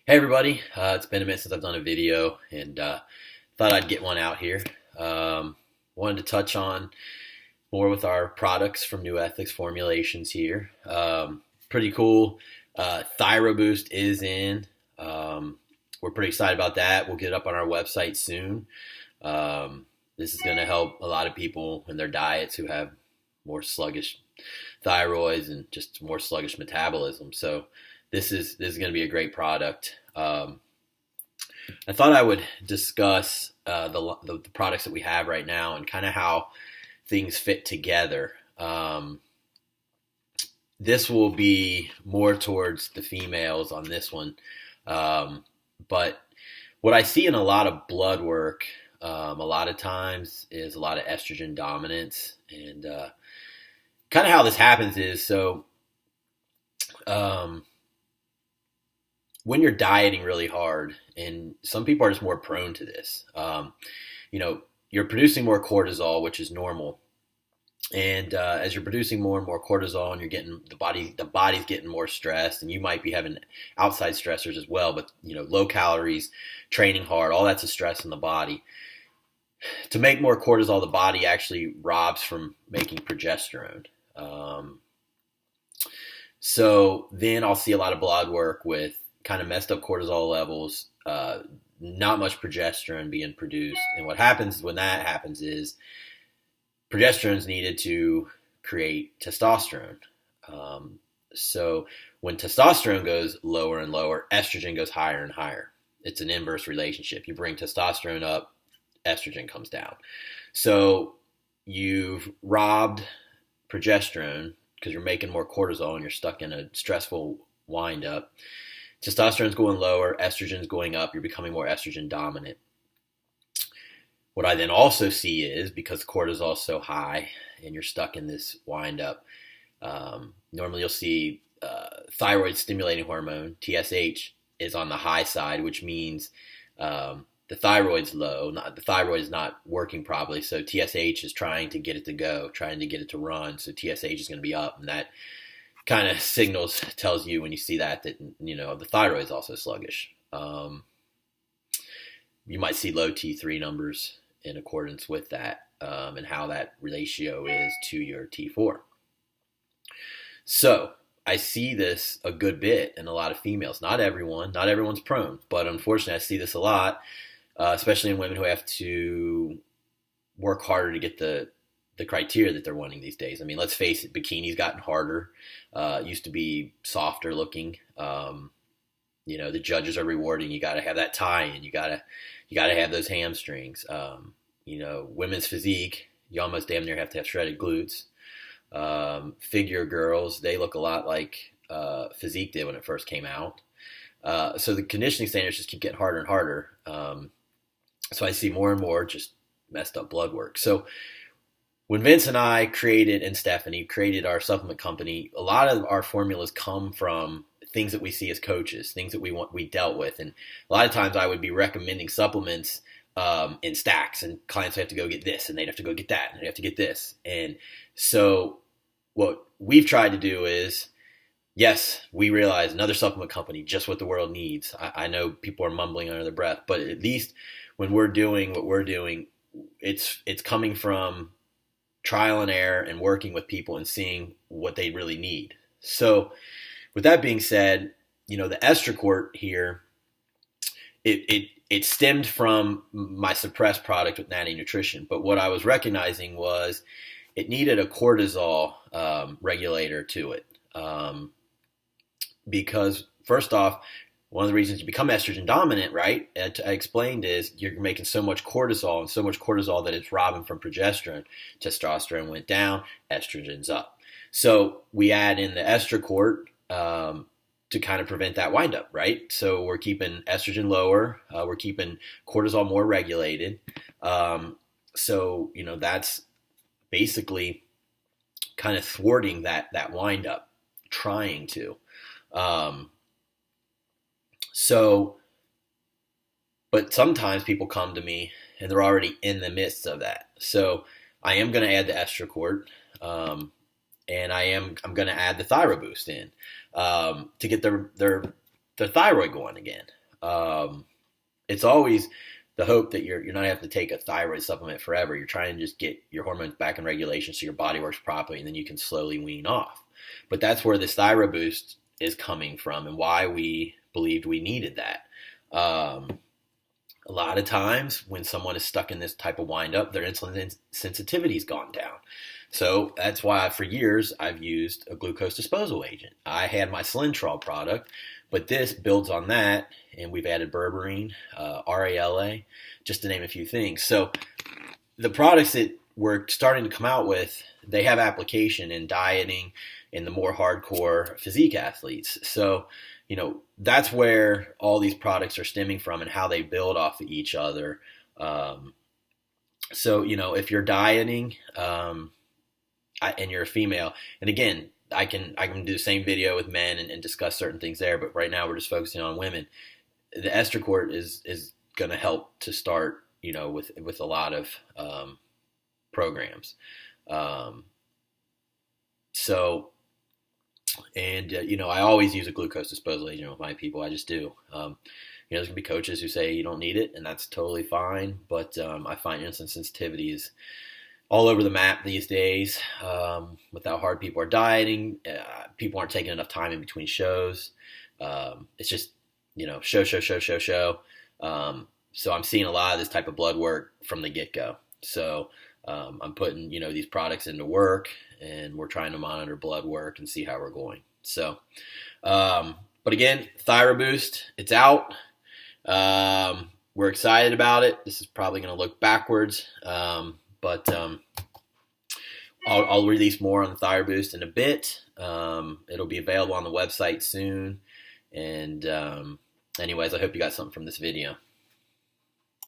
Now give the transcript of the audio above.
Hey everybody, it's been a minute since I've done a video and thought I'd get one out here. Wanted to touch on more with our products from New Ethics Formulations here. Pretty cool. Thyro Boost is in. We're pretty excited about that. We'll get it up on our website soon. This is going to help a lot of people in their diets who have more sluggish thyroids and just more sluggish metabolism. So this is going to be a great product. I thought I would discuss the products that we have right now and kind of how things fit together. This will be more towards the females on this one, but what I see in a lot of blood work, a lot of times, is a lot of estrogen dominance, and kind of how this happens is Um, when you're dieting really hard, and some people are just more prone to this, you're producing more cortisol, which is normal. And as you're producing more and more cortisol, and you're getting the body's getting more stressed, and you might be having outside stressors as well. But low calories, training hard, all that's a stress in the body. To make more cortisol, the body actually robs from making progesterone. So then I'll see a lot of blood work with kind of messed up cortisol levels, not much progesterone being produced. And what happens when that happens is progesterone is needed to create testosterone. So when testosterone goes lower and lower, estrogen goes higher and higher. It's an inverse relationship. You bring testosterone up, estrogen comes down. So you've robbed progesterone because you're making more cortisol and you're stuck in a stressful windup. Testosterone's going lower, estrogen's going up, you're becoming more estrogen dominant. What I then also see is, because cortisol is so high and you're stuck in this windup, normally you'll see thyroid stimulating hormone, TSH, is on the high side, which means the thyroid's low. The thyroid is not working properly, so TSH is trying to get it to go, trying to get it to run, so TSH is going to be up, and that kind of tells you when you see that the thyroid is also sluggish. You might see low T3 numbers in accordance with that, and how that ratio is to your T4. So I see this a good bit in a lot of females. Not everyone's prone, but unfortunately I see this a lot, especially in women who have to work harder to get the criteria that they're wanting these days. I mean, let's face it, bikini's gotten harder. Used to be softer looking. The judges are rewarding. You got to have that tie in. You got to have those hamstrings. Women's physique, you almost damn near have to have shredded glutes. Figure girls, they look a lot like physique did when it first came out. So the conditioning standards just keep getting harder and harder. So I see more and more just messed up blood work. So when Vince and I and Stephanie created our supplement company, a lot of our formulas come from things that we see as coaches, things that we dealt with. And a lot of times I would be recommending supplements in stacks, and clients would have to go get this, and they'd have to go get that, and they'd have to get this. And so what we've tried to do is, yes, we realize another supplement company, just what the world needs. I know people are mumbling under their breath, but at least when we're doing what we're doing, it's coming from trial and error and working with people and seeing what they really need. So with that being said, the Estro Cort here, it stemmed from my suppressed product with Natty Nutrition. But what I was recognizing was it needed a cortisol regulator to it. Because first off, one of the reasons you become estrogen dominant, right, I explained, is you're making so much cortisol that it's robbing from progesterone. Testosterone went down, estrogen's up. So we add in the Estro Cort to kind of prevent that windup, right? So we're keeping estrogen lower, we're keeping cortisol more regulated. So that's basically kind of thwarting that windup, trying to. But sometimes people come to me and they're already in the midst of that. So I am going to add the Estro Cort, and I'm going to add the Thyro Boost in to get their their thyroid going again. It's always the hope that you're not having to take a thyroid supplement forever. You're trying to just get your hormones back in regulation so your body works properly, and then you can slowly wean off. But that's where this Thyro boost is coming from, and why we believed we needed that. A lot of times when someone is stuck in this type of windup, their insulin sensitivity's gone down. So that's why for years I've used a glucose disposal agent. I had my Slintrol product, but this builds on that, and we've added berberine, RALA, just to name a few things. So the products that we're starting to come out with, they have application in dieting in the more hardcore physique athletes. So, that's where all these products are stemming from and how they build off of each other. So, if you're dieting and you're a female, and again, I can do the same video with men and discuss certain things there, but right now we're just focusing on women. The Estro Cort is going to help to start, with a lot of programs. I always use a glucose disposal agent with my people. I just do. There's going to be coaches who say you don't need it, and that's totally fine. But I find insulin sensitivity is all over the map these days. With how hard people are dieting, people aren't taking enough time in between shows. It's just, show. So I'm seeing a lot of this type of blood work from the get-go. So I'm putting, these products into work, and we're trying to monitor blood work and see how we're going. So, but again, Thyro Boost, it's out. We're excited about it. This is probably going to look backwards, but I'll release more on the Thyro Boost in a bit. It'll be available on the website soon. And anyways, I hope you got something from this video.